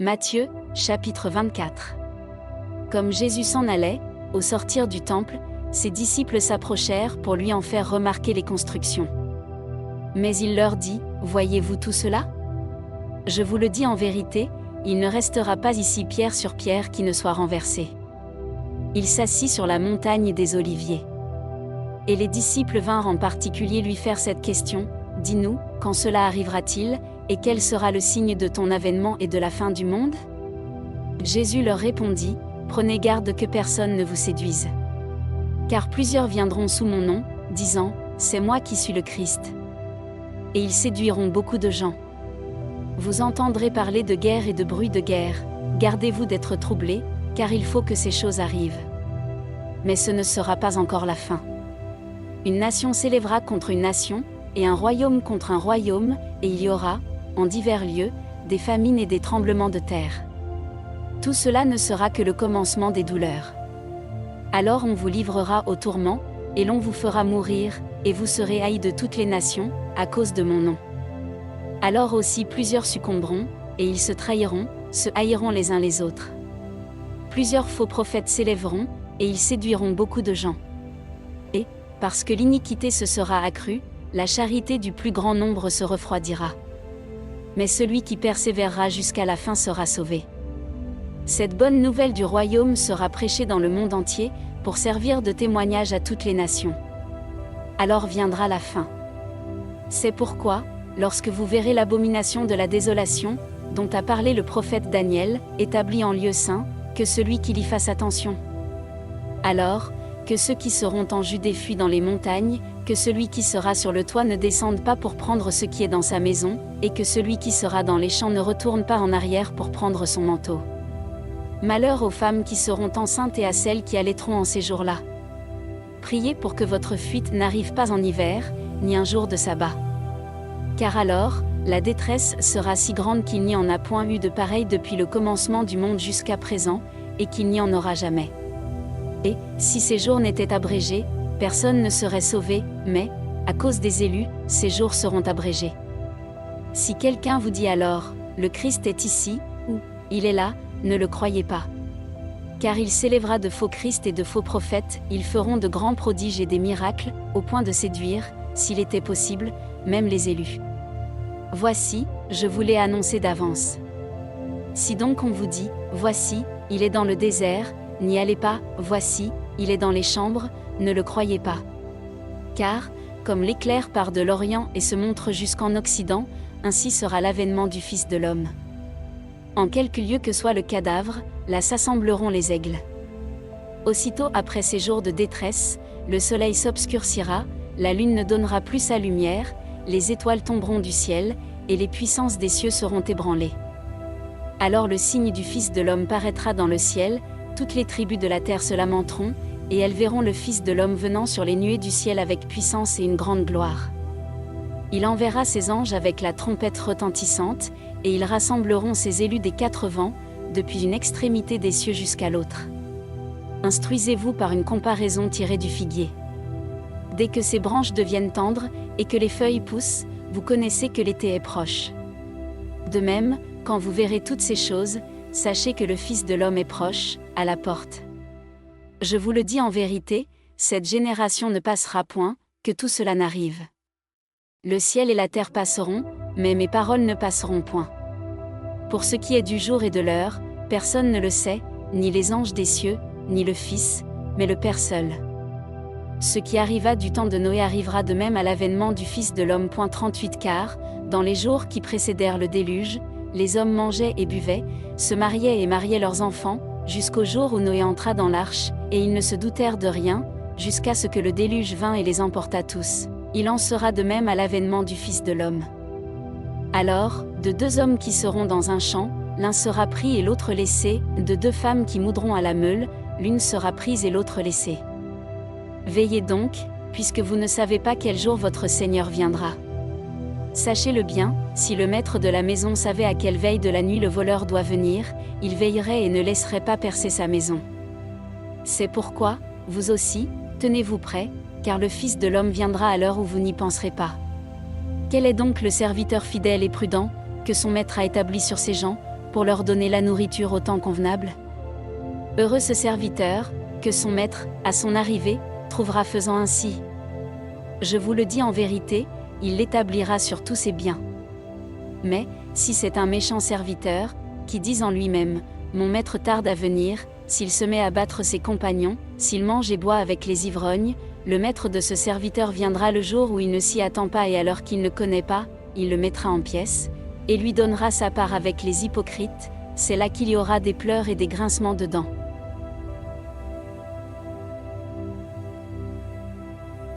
Matthieu, chapitre 24. Comme Jésus s'en allait, au sortir du temple, ses disciples s'approchèrent pour lui en faire remarquer les constructions. Mais il leur dit, « Voyez-vous tout cela ? Je vous le dis en vérité, il ne restera pas ici pierre sur pierre qui ne soit renversée. » Il s'assit sur la montagne des Oliviers. Et les disciples vinrent en particulier lui faire cette question, « Dis-nous, quand cela arrivera-t-il, et quel sera le signe de ton avènement et de la fin du monde ?» Jésus leur répondit, « Prenez garde que personne ne vous séduise. Car plusieurs viendront sous mon nom, disant, « C'est moi qui suis le Christ. » Et ils séduiront beaucoup de gens. Vous entendrez parler de guerre et de bruit de guerre, gardez-vous d'être troublés, car il faut que ces choses arrivent. Mais ce ne sera pas encore la fin. Une nation s'élèvera contre une nation, et un royaume contre un royaume, et il y aura, en divers lieux, des famines et des tremblements de terre. Tout cela ne sera que le commencement des douleurs. Alors on vous livrera au tourment, et l'on vous fera mourir, et vous serez haïs de toutes les nations, à cause de mon nom. Alors aussi plusieurs succomberont, et ils se trahiront, se haïront les uns les autres. Plusieurs faux prophètes s'élèveront, et ils séduiront beaucoup de gens. Et, parce que l'iniquité se sera accrue, la charité du plus grand nombre se refroidira. Mais celui qui persévérera jusqu'à la fin sera sauvé. Cette bonne nouvelle du royaume sera prêchée dans le monde entier, pour servir de témoignage à toutes les nations. Alors viendra la fin. C'est pourquoi, lorsque vous verrez l'abomination de la désolation, dont a parlé le prophète Daniel, établie en lieu saint, que celui qui y fasse attention. Alors, que ceux qui seront en Judée fuient dans les montagnes, que celui qui sera sur le toit ne descende pas pour prendre ce qui est dans sa maison, et que celui qui sera dans les champs ne retourne pas en arrière pour prendre son manteau. Malheur aux femmes qui seront enceintes et à celles qui allaiteront en ces jours-là. Priez pour que votre fuite n'arrive pas en hiver, ni un jour de sabbat. Car alors, la détresse sera si grande qu'il n'y en a point eu de pareil depuis le commencement du monde jusqu'à présent, et qu'il n'y en aura jamais. Et, si ces jours n'étaient abrégés, personne ne serait sauvé, mais, à cause des élus, ces jours seront abrégés. Si quelqu'un vous dit alors, le Christ est ici, ou, il est là, ne le croyez pas. Car il s'élèvera de faux Christ et de faux prophètes, ils feront de grands prodiges et des miracles, au point de séduire, s'il était possible, même les élus. Voici, je vous l'ai annoncé d'avance. Si donc on vous dit, voici, il est dans le désert, n'y allez pas, voici, il est dans les chambres, ne le croyez pas. Car, comme l'éclair part de l'Orient et se montre jusqu'en Occident, ainsi sera l'avènement du Fils de l'homme. En quelque lieu que soit le cadavre, là s'assembleront les aigles. Aussitôt après ces jours de détresse, le soleil s'obscurcira, la lune ne donnera plus sa lumière, les étoiles tomberont du ciel, et les puissances des cieux seront ébranlées. Alors le signe du Fils de l'homme paraîtra dans le ciel, toutes les tribus de la terre se lamenteront, et elles verront le Fils de l'homme venant sur les nuées du ciel avec puissance et une grande gloire. Il enverra ses anges avec la trompette retentissante, et ils rassembleront ses élus des quatre vents, depuis une extrémité des cieux jusqu'à l'autre. Instruisez-vous par une comparaison tirée du figuier. Dès que ses branches deviennent tendres, et que les feuilles poussent, vous connaissez que l'été est proche. De même, quand vous verrez toutes ces choses, sachez que le Fils de l'homme est proche, à la porte. Je vous le dis en vérité, cette génération ne passera point, que tout cela n'arrive. Le ciel et la terre passeront, mais mes paroles ne passeront point. Pour ce qui est du jour et de l'heure, personne ne le sait, ni les anges des cieux, ni le Fils, mais le Père seul. Ce qui arriva du temps de Noé arrivera de même à l'avènement du Fils de l'homme. 38 Car, dans les jours qui précédèrent le déluge, les hommes mangeaient et buvaient, se mariaient et mariaient leurs enfants, jusqu'au jour où Noé entra dans l'arche, et ils ne se doutèrent de rien, jusqu'à ce que le déluge vînt et les emporta tous. Il en sera de même à l'avènement du Fils de l'homme. Alors, de deux hommes qui seront dans un champ, l'un sera pris et l'autre laissé, de deux femmes qui moudront à la meule, l'une sera prise et l'autre laissée. Veillez donc, puisque vous ne savez pas quel jour votre Seigneur viendra. Sachez-le bien, si le maître de la maison savait à quelle veille de la nuit le voleur doit venir, il veillerait et ne laisserait pas percer sa maison. C'est pourquoi, vous aussi, tenez-vous prêts, car le Fils de l'homme viendra à l'heure où vous n'y penserez pas. Quel est donc le serviteur fidèle et prudent, que son maître a établi sur ses gens, pour leur donner la nourriture au temps convenable. Heureux ce serviteur, que son maître, à son arrivée, trouvera faisant ainsi. Je vous le dis en vérité, il l'établira sur tous ses biens. Mais, si c'est un méchant serviteur, qui dit en lui-même, « Mon maître tarde à venir », s'il se met à battre ses compagnons, s'il mange et boit avec les ivrognes, le maître de ce serviteur viendra le jour où il ne s'y attend pas et à l'heure qu'il ne connaît pas, il le mettra en pièces, et lui donnera sa part avec les hypocrites, c'est là qu'il y aura des pleurs et des grincements de dents.